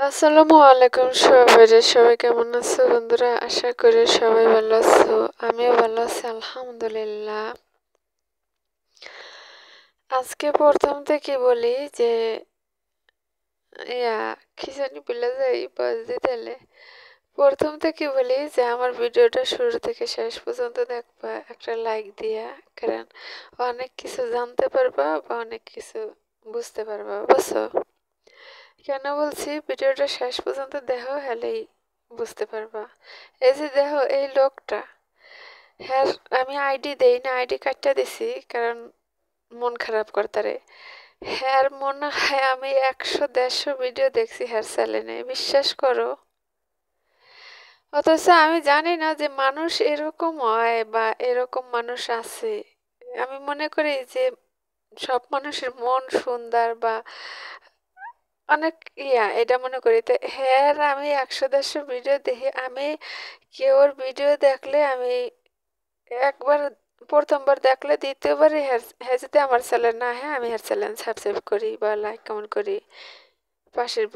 আসসালামু আলাইকুম সবাই কেমন আছো বন্ধুরা? আশা করি সবাই ভালো আছো। আমিও ভালো আছি আলহামদুলিল্লাহ। আজকে প্রথম থেকে বলি যে ইয়া কি জানি বলে যাই বাজ দিতে। প্রথম থেকে বলি যে আমার ভিডিওটা শুরু থেকে শেষ পর্যন্ত দেখবা, একটা লাইক দিয়া, কারণ অনেক কিছু জানতে পারবা বা অনেক কিছু বুঝতে পারবা, বুঝছো? কেন বলছি ভিডিওটা শেষ পর্যন্ত দেখো, হলেই বুঝতে পারবা। এই যে দেখো এই লোকটা, হ্যাঁ, আমি আইডি দেই না, আইডি কাটটা দিছি কারণ মন খারাপ করতারে। হ্যাঁ, মনে হয় আমি 100-150 ভিডিও দেখছি হ্যার চ্যানেলে, বিশ্বাস করো। অথচ আমি জানি না যে মানুষ এরকম হয় বা এরকম মানুষ আছে। আমি মনে করি যে সব মানুষের মন সুন্দর বা অনেক এটা মনে করি। তো হ্যাঁ, আমি 100-150 ভিডিও দেখি। আমি কেউর ভিডিও দেখলে আমি একবার প্রথমবার দেখলে দ্বিতীয়বারই হ্যাঁ হ্যাঁ যদি আমার চ্যানেল না, হ্যাঁ আমি হ্যার চ্যানেল সাবস্ক্রাইব করি বা লাইক কমেন্ট করি, পাশের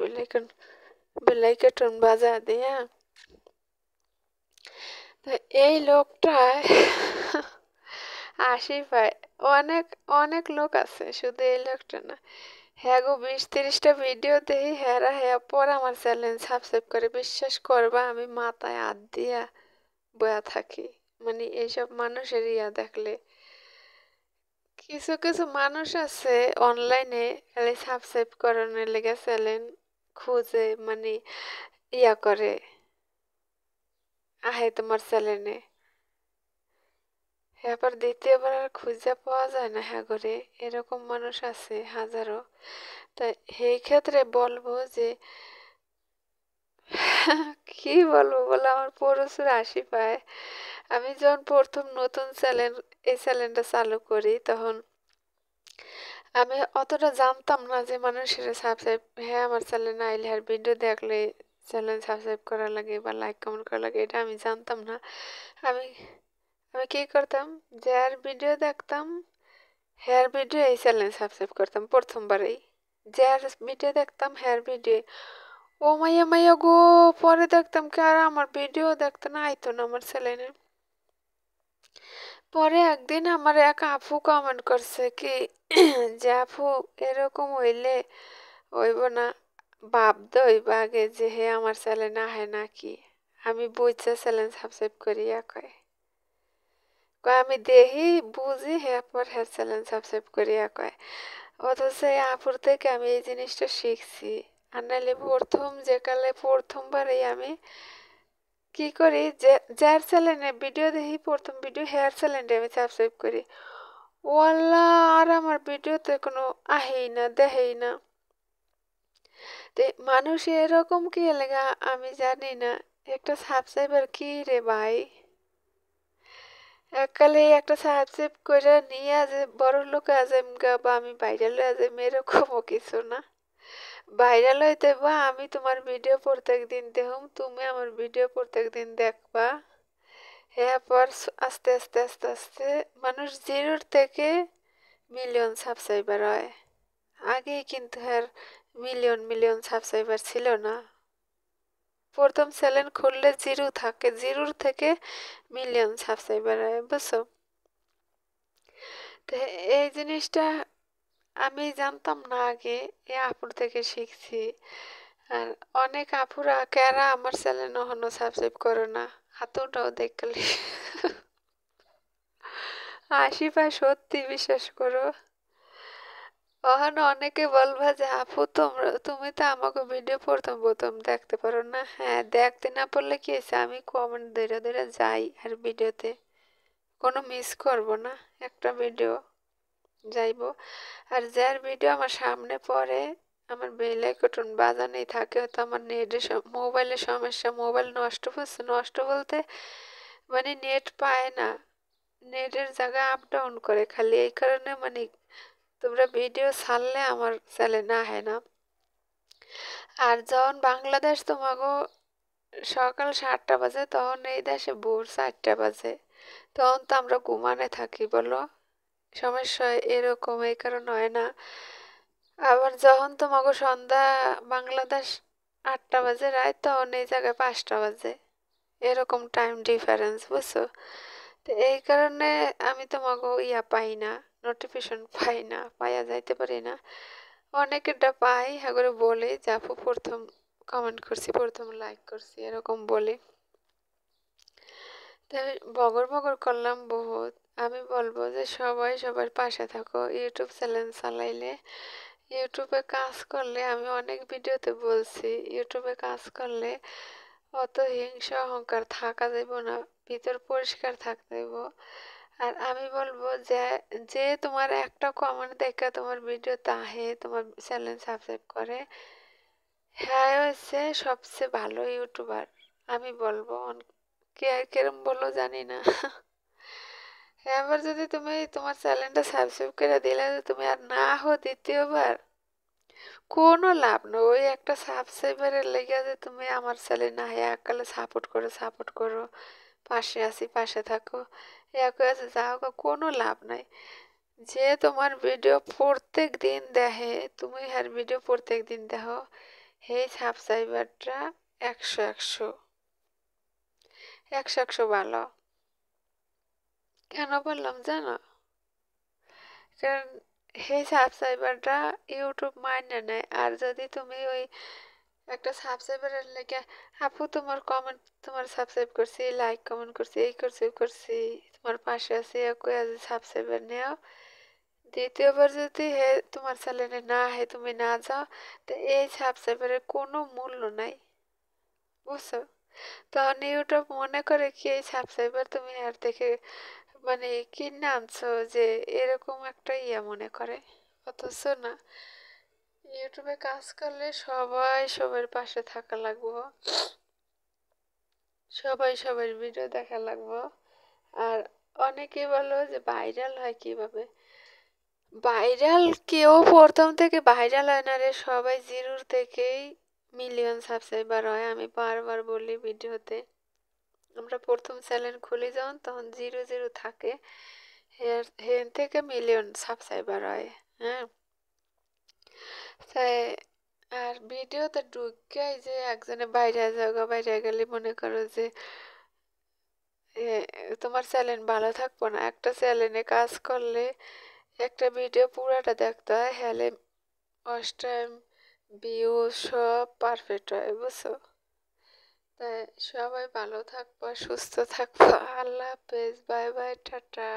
বেলাইকন বাজা দিয়া। তো এই লোকটা পায় অনেক অনেক লোক আছে, শুধু এই লোকটা না। হ্যাঁ গো, 20-30টা ভিডিও দেখি, হ্যাঁ পর আমার চ্যানেল সাবস্ক্রাইব করে। বিশ্বাস করবা আমি মাথায় হাত দিয়া বয়া থাকি, মানে এইসব মানুষের দেখলে। কিছু কিছু মানুষ আছে অনলাইনে খালি সাবস্ক্রাইব করানোর লেগে চ্যানেল খুঁজে, মানে করে আহে তোমার চ্যানেলে, হ্যাঁ পর দ্বিতীয়বার আর খুঁজে পাওয়া যায় না। হ্যাঁ করে এরকম মানুষ আছে হাজারো। তাই এই ক্ষেত্রে বলবো যে কি বলবো বলে আমার প্রচুর হাসি পায়। আমি যখন প্রথম নতুন এই চ্যানেলটা চালু করি, তখন আমি অতটা জানতাম না যে মানুষের সাবস্ক্রাইব, হ্যাঁ আমার চ্যানেলে আইলে আর ভিডিও দেখলে চ্যানেল সাবস্ক্রাইব করা লাগে বা লাইক কমেন্ট করা লাগে, এটা আমি জানতাম না। আমি আমি কি করতাম, যার ভিডিও দেখতাম হেয়ার ভিডিও এই চ্যানেল সাবস্ক্রাইব করতাম প্রথমবারেই। যার ভিডিও দেখতাম হেয়ার ভিডিও, ও মাইয়া মাইয়া গো, পরে দেখতাম কি আর আমার ভিডিও দেখতে না আইতো না আমার চ্যানেলে। পরে একদিন আমার এক আপু কমেন্ট করছে কি যে আপু এরকম হইলে হইব না, ভাবতে হইব আগে যে হে আমার চ্যানেল আহে নাকি। আমি বুঝছে চ্যানেল সাবস্ক্রাইব করি কয়, আমি দেখি বুঝি হ্যাঁ পর হ্যাঁ চ্যানেল সাবস্ক্রাইব করি কয়। অথচ এই আপুর থেকে আমি এই জিনিসটা শিখছি। আর নাহলে প্রথমবারেই আমি কি করি, যে যার চ্যানেলে ভিডিও দেখি প্রথম ভিডিও হেয়ার চ্যানেলে আমি সাবস্ক্রাইব করি। ওয়াল্লা, আর আমার ভিডিওতে কোনো আহেই না, দেখেই না। তে মানুষ এরকম কি লেগা আমি জানি না। একটা সাবস্ক্রাইবার কি রে ভাই, এককালে একটা সাবস্ক্রাইব করে নিয়ে যে বড় লোক আজম গা বা আমি ভাইরাল আজম, এরকমও কিছু না। ভাইরাল হইতে বা আমি তোমার ভিডিও প্রত্যেক দিন দেখুম, তুমি আমার ভিডিও প্রত্যেক দিন দেখবা। হ্যাঁ পর আস্তে আস্তে আস্তে আস্তে মানুষ জিরোর থেকে মিলিয়ন সাবস্ক্রাইবার হয়। আগে কিন্তু হ্যাঁ মিলিয়ন মিলিয়ন সাবস্ক্রাইবার ছিল না। প্রথম চ্যানেল খুললে জিরো থাকে, জিরোর থেকে মিলিয়ন সাবস্ক্রাইবার হয়, বুঝছো? তো এই জিনিসটা আমি জানতাম না আগে, এ আপুর থেকে শিখছি। আর অনেক আপুরা কারা আমার চ্যানেল এখনো সাবস্ক্রাইব করো না, হাতটাও দেখলে পায় সত্যি, বিশ্বাস করো। ওখানে অনেকে বলবা যে আপু তুমি তো আমাকে ভিডিও প্রথম প্রথম দেখতে পারো না। হ্যাঁ, দেখতে না পারলে কি হয়েছে, আমি কমেন্ট ধরে ধরে যাই আর ভিডিওতে কোনো মিস করব না, একটা ভিডিও যাইব। আর যার ভিডিও আমার সামনে পড়ে, আমার বেল আইকন বাজানোই থাকে। হয়তো আমার মোবাইলের সমস্যা, মোবাইল নষ্ট হচ্ছে, নষ্ট বলতে মানে নেট পায় না, নেটের জায়গা আপ ডাউন করে খালি, এই কারণে মানে তোমরা ভিডিও ছাড়লে আমার চ্যানেল না হয় না। আর যখন বাংলাদেশ তোমাকে সকাল 7টা বাজে, তখন এই দেশে ভোর 4টা বাজে, তখন তো আমরা ঘুমানে থাকি, বলো সমস্যা এরকম এই কারণ হয় না। আবার যখন তোমাকে সন্ধ্যা বাংলাদেশ 8টা বাজে রাত, তখন এই জায়গায় 5টা বাজে, এরকম টাইম ডিফারেন্স, বুঝছো? তো এই কারণে আমি তোমাকে ইয়া পাই না, নোটিফিকেশন পাই না, পাইয়া যাইতে পারি না। অনেকেরটা পাই, হ্যাঁ করে বলে যে আপু প্রথম কমেন্ট করছি, প্রথম লাইক করছি, এরকম বলি। তাই বগর বগর করলাম বহুত। আমি বলবো যে সবাই সবার পাশে থাকো। ইউটিউব চ্যানেল চালাইলে, ইউটিউবে কাজ করলে, আমি অনেক ভিডিওতে বলছি, ইউটিউবে কাজ করলে অত হিংসা অহংকার থাকা যাইব না, ভিতর পরিষ্কার থাকতে হইব। আর আমি বলবো যে যে তোমার একটা কমেন্ট দেখে তোমার ভিডিও তাহে তোমার চ্যানেল সাবস্ক্রাইব করে, হ্যাঁ হচ্ছে সবচেয়ে ভালো ইউটিউবার। আমি বলবো, কে কেরম বলো জানি না। এবার যদি তুমি তোমার চ্যানেলটা সাবস্ক্রাইব করে দিলে, তুমি আর না হো দ্বিতীয়বার, কোনো লাভ না। ওই একটা সাবস্ক্রাইবারের লেগে যে তুমি আমার চ্যানেল না হয় এককালে সাপোর্ট করো, পাশে আছি, পাশে থাকো, এক আছে যাও, কোনো লাভ নাই। যে তোমার ভিডিও প্রত্যেক দিন দেখে, তুমি আর ভিডিও প্রত্যেক দিন দেখো, সেই সাবস্ক্রাইবারটা 100 ভালো। কেন বললাম জানো? কারণ সেই সাবস্ক্রাইবারটা ইউটিউব মাইনে নেয়। আর যদি তুমি ওই একটা সাবস্ক্রাইবারের লেগে, আপু তোমার কমেন্ট, তোমার সাবস্ক্রাইব করছি, লাইক কমেন্ট করছি, এই করছি ওই করছি, তোমার পাশে আছে, কই আজ সাবস্ক্রাইবার নেও, দ্বিতীয়বার যদি হে তোমার চ্যানেলে না হে তুমি না যাও, তো এই সাবস্ক্রাইবারের কোনো মূল্য নাই, বুঝছো? তখন ইউটিউব মনে করে কি এই সাবস্ক্রাইবার তুমি আর দেখে মানে কিনে আনছো, যে এরকম একটা ইয়া মনে করে। অথচ না, ইউটিউবে কাজ করলে সবাই সবার পাশে থাকা লাগবো, সবাই সবার ভিডিও দেখা লাগবো। আর অনেকে বলো যে ভাইরাল হয় কিভাবে? ভাইরাল কেউ প্রথম থেকে ভাইরাল হয় না রে, সবাই জিরোর থেকেই মিলিয়ন সাবস্ক্রাইবার হয়। আমি বারবার বলি ভিডিওতে, আমরা প্রথম চ্যানেল খুলি যখন, তখন জিরো জিরো থাকে, হেন থেকে মিলিয়ন সাবস্ক্রাইবার হয়। হ্যাঁ, তাই আর ভিডিওতে ঢুকে যে একজনে বাইরে যাওয়া, বাইরে গেলে মনে করো যে তোমার চ্যানেল ভালো থাকবো না। একটা চ্যানেলে কাজ করলে একটা ভিডিও পুরাটা দেখতে হয়, হলে ওয়াচ টাইম, ভিউ সব পারফেক্ট হয়, বুঝছো? তাই সবাই ভালো থাকবো, সুস্থ থাকবো। আল্লাহ হাফেজ, বাই বাই, টাটা।